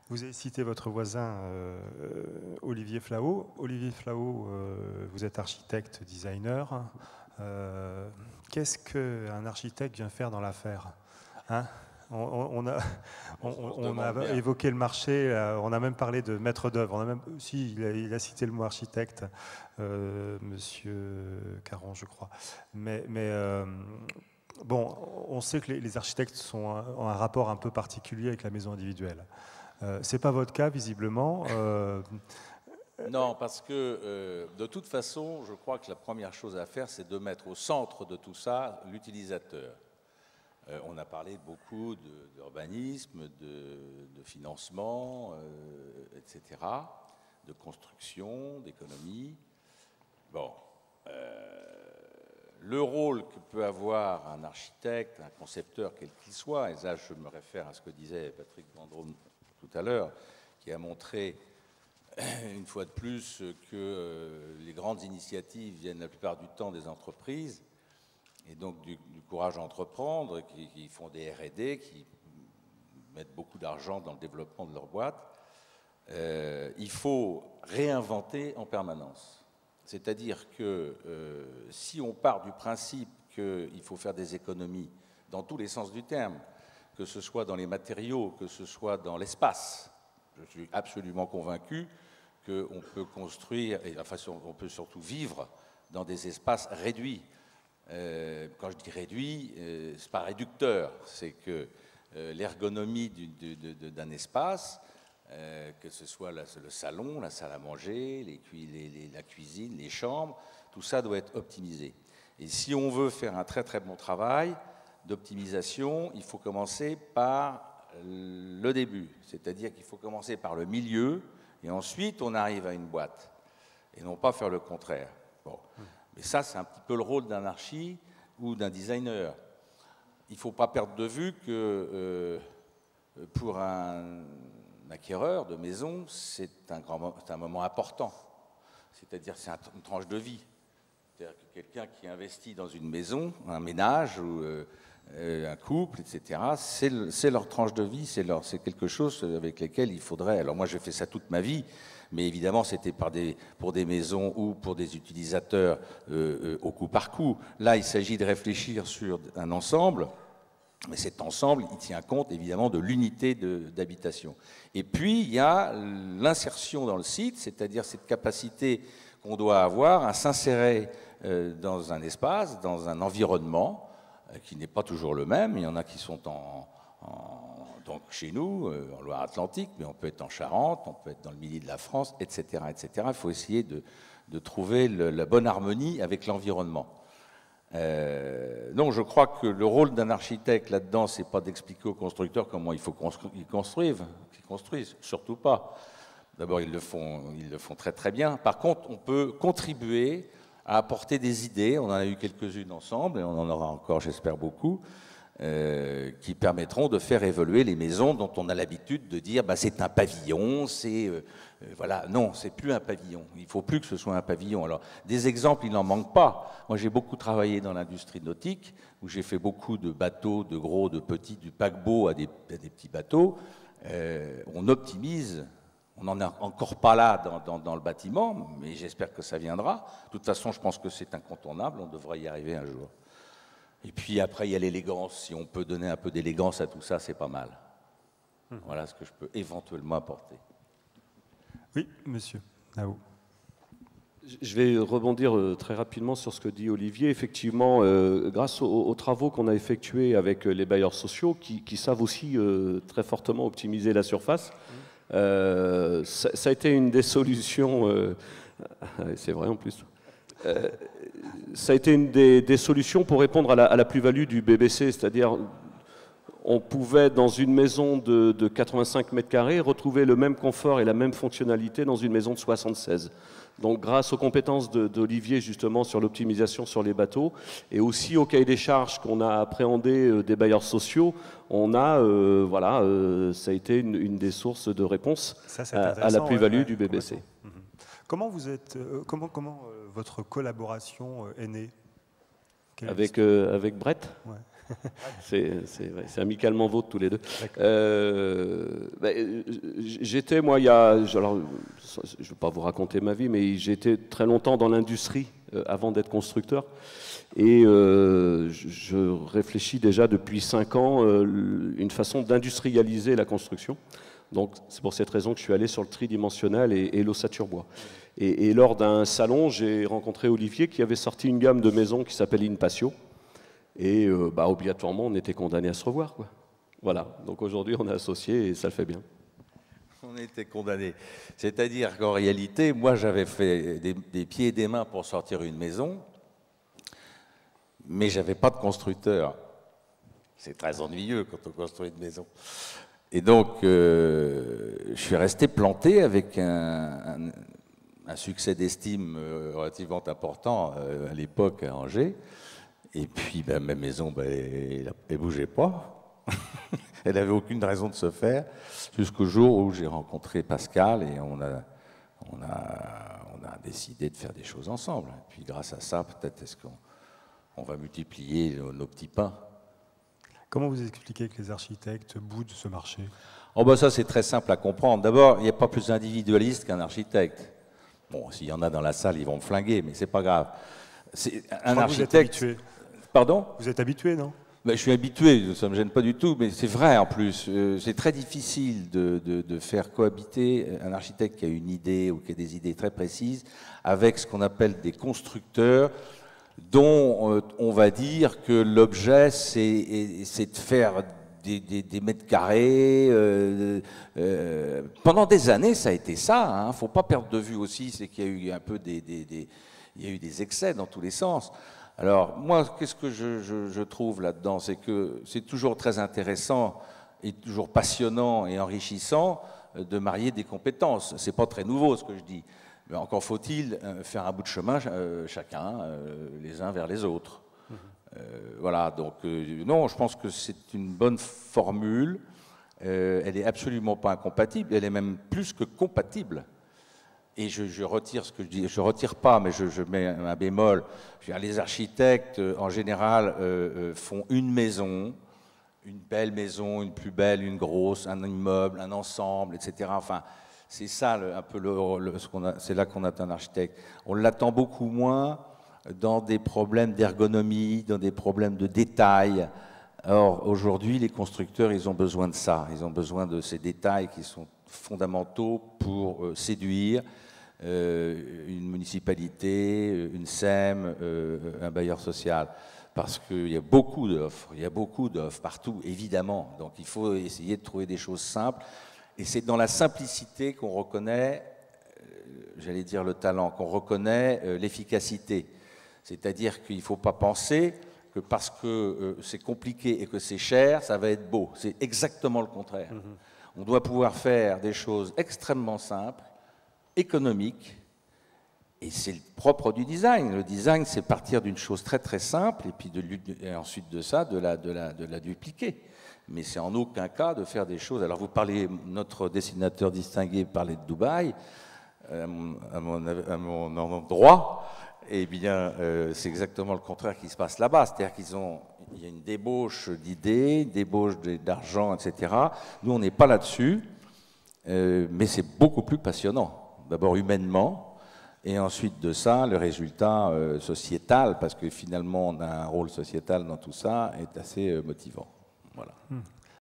Vous avez cité votre voisin Olivier Flao. Olivier Flao, vous êtes architecte, designer. Qu'est-ce qu'un architecte vient faire dans l'affaire, hein? On a évoqué le marché, on a même parlé de maître d'œuvre. Si, il a cité le mot architecte, Monsieur Caron, je crois. Bon, on sait que les architectes ont un rapport un peu particulier avec la maison individuelle. Ce n'est pas votre cas, visiblement. Non, parce que de toute façon, je crois que la première chose à faire, c'est de mettre au centre de tout ça l'utilisateur. On a parlé beaucoup d'urbanisme, de financement, etc., de construction, d'économie. Bon, le rôle que peut avoir un architecte, un concepteur, quel qu'il soit, et là je me réfère à ce que disait Patrick Vendôme tout à l'heure, qui a montré une fois de plus que les grandes initiatives viennent la plupart du temps des entreprises, et donc du courage à entreprendre, qui font des R&D, qui mettent beaucoup d'argent dans le développement de leur boîte. Il faut réinventer en permanence. C'est-à-dire que si on part du principe qu'il faut faire des économies dans tous les sens du terme, que ce soit dans les matériaux, que ce soit dans l'espace, je suis absolument convaincu qu'on peut construire, et enfin on peut surtout vivre dans des espaces réduits. Quand je dis réduit, c'est pas réducteur, c'est que l'ergonomie d'un espace, que ce soit le salon, la salle à manger, la cuisine, les chambres, tout ça doit être optimisé. Et si on veut faire un très très bon travail d'optimisation, il faut commencer par le début, c'est-à-dire qu'il faut commencer par le milieu, et ensuite on arrive à une boîte, et non pas faire le contraire. Bon. Mais ça, c'est un petit peu le rôle d'un archi ou d'un designer. Il ne faut pas perdre de vue que pour un acquéreur de maison, c'est un moment important. C'est-à-dire c'est une tranche de vie. C'est-à-dire que quelqu'un qui investit dans une maison, un ménage ou un couple, etc., c'est leur tranche de vie, c'est quelque chose avec lequel il faudrait... Alors moi, j'ai fait ça toute ma vie, mais évidemment, c'était pour des maisons ou pour des utilisateurs au coup par coup. Là, il s'agit de réfléchir sur un ensemble, mais cet ensemble, il tient compte évidemment de l'unité d'habitation. Et puis, il y a l'insertion dans le site, c'est-à-dire cette capacité qu'on doit avoir à s'insérer dans un espace, dans un environnement qui n'est pas toujours le même. Il y en a qui sont donc chez nous, en Loire-Atlantique, mais on peut être en Charente, on peut être dans le milieu de la France, etc., etc. Il faut essayer de trouver la bonne harmonie avec l'environnement. Donc je crois que le rôle d'un architecte là-dedans, c'est pas d'expliquer aux constructeurs comment il faut qu'ils construisent, surtout pas. D'abord, ils le font très très bien. Par contre, on peut contribuer à apporter des idées. On en a eu quelques-unes ensemble, et on en aura encore, j'espère, beaucoup. Qui permettront de faire évoluer les maisons dont on a l'habitude de dire bah, c'est un pavillon, voilà, non, c'est plus un pavillon. Il ne faut plus que ce soit un pavillon. Alors, des exemples, il n'en manque pas. Moi, j'ai beaucoup travaillé dans l'industrie nautique, où j'ai fait beaucoup de bateaux, de gros, de petits, du paquebot à des petits bateaux. On optimise. On n'en est encore pas là dans le bâtiment, mais j'espère que ça viendra. De toute façon, je pense que c'est incontournable. On devrait y arriver un jour. Et puis après, il y a l'élégance. Si on peut donner un peu d'élégance à tout ça, c'est pas mal. Voilà ce que je peux éventuellement apporter. Oui, monsieur. À vous. Je vais rebondir très rapidement sur ce que dit Olivier. Effectivement, grâce aux travaux qu'on a effectués avec les bailleurs sociaux, qui savent aussi très fortement optimiser la surface, ça a été une des solutions... c'est vrai en plus. Ça a été une des solutions pour répondre à la plus-value du BBC, c'est-à-dire on pouvait, dans une maison de 85 mètres carrés, retrouver le même confort et la même fonctionnalité dans une maison de 76. Donc grâce aux compétences d'Olivier justement sur l'optimisation sur les bateaux et aussi au cahier des charges qu'on a appréhendé des bailleurs sociaux, on a, ça a été une des sources de réponse à la plus-value du BBC. Comment vous êtes, comment votre collaboration est née? Avec Brett. Ouais. C'est amicalement vôtre tous les deux. J'étais, moi, alors, je ne vais pas vous raconter ma vie, mais j'étais très longtemps dans l'industrie avant d'être constructeur. Et je réfléchis déjà depuis 5 ans une façon d'industrialiser la construction. Donc c'est pour cette raison que je suis allé sur le tridimensionnel et l'ossature bois. Et lors d'un salon, j'ai rencontré Olivier qui avait sorti une gamme de maisons qui s'appelle Inpatio. Et obligatoirement, on était condamnés à se revoir, quoi. Voilà, donc aujourd'hui, on est associés et ça le fait bien. On était condamnés. C'est-à-dire qu'en réalité, moi, j'avais fait des pieds et des mains pour sortir une maison, mais je n'avais pas de constructeur. C'est très ennuyeux quand on construit une maison. Et donc, je suis resté planté avec un succès d'estime relativement important à l'époque à Angers. Et puis, ma maison, elle ne bougeait pas. Elle n'avait aucune raison de se faire, jusqu'au jour où j'ai rencontré Pascal et on a décidé de faire des choses ensemble. Et puis, grâce à ça, peut-être est-ce qu'on va multiplier nos petits pains. Comment vous expliquez que les architectes boudent ce marché? Ça, c'est très simple à comprendre. D'abord, il n'y a pas plus individualiste qu'un architecte. Bon, s'il y en a dans la salle, ils vont me flinguer, mais c'est pas grave. Un architecte. Vous êtes habitué. Pardon? Vous êtes habitué, non? Je suis habitué, ça ne me gêne pas du tout, mais c'est vrai en plus. C'est très difficile de faire cohabiter un architecte qui a une idée ou qui a des idées très précises avec ce qu'on appelle des constructeurs dont on va dire que l'objet, c'est de faire des mètres carrés. Pendant des années, ça a été ça. Il ne faut pas perdre de vue aussi, c'est qu'il y a eu un peu il y a eu des excès dans tous les sens. Alors, moi, qu'est-ce que je trouve là-dedans? C'est que c'est toujours très intéressant et toujours passionnant et enrichissant de marier des compétences. C'est pas très nouveau ce que je dis. Mais encore faut-il faire un bout de chemin chacun, les uns vers les autres. Voilà, donc non, je pense que c'est une bonne formule. Elle n'est absolument pas incompatible, elle est même plus que compatible. Et je retire ce que je dis, je retire pas, mais je mets un bémol. Je veux dire, les architectes, en général, font une maison, une belle maison, une plus belle, une grosse, un immeuble, un ensemble, etc. Enfin, c'est ça un peu c'est là qu'on attend un architecte. On l'attend beaucoup moins dans des problèmes d'ergonomie, dans des problèmes de détail. Or, aujourd'hui, les constructeurs, ils ont besoin de ça. Ils ont besoin de ces détails qui sont fondamentaux pour séduire une municipalité, une SEM, un bailleur social. Parce qu'il y a beaucoup d'offres partout, évidemment. Donc il faut essayer de trouver des choses simples. Et c'est dans la simplicité qu'on reconnaît, j'allais dire le talent, qu'on reconnaît l'efficacité. C'est-à-dire qu'il ne faut pas penser que parce que c'est compliqué et que c'est cher, ça va être beau. C'est exactement le contraire. On doit pouvoir faire des choses extrêmement simples, économique, et c'est le propre du design. Le design, c'est partir d'une chose très très simple et puis ensuite de ça, de la dupliquer. Mais c'est en aucun cas de faire des choses. Alors vous parlez, notre dessinateur distingué parlait de Dubaï, à mon endroit, eh bien c'est exactement le contraire qui se passe là-bas. C'est-à-dire il y a une débauche d'idées, une débauche d'argent, etc. Nous, on n'est pas là-dessus, mais c'est beaucoup plus passionnant. D'abord humainement, et ensuite de ça, le résultat sociétal, parce que finalement, on a un rôle sociétal dans tout ça, est assez motivant. Voilà.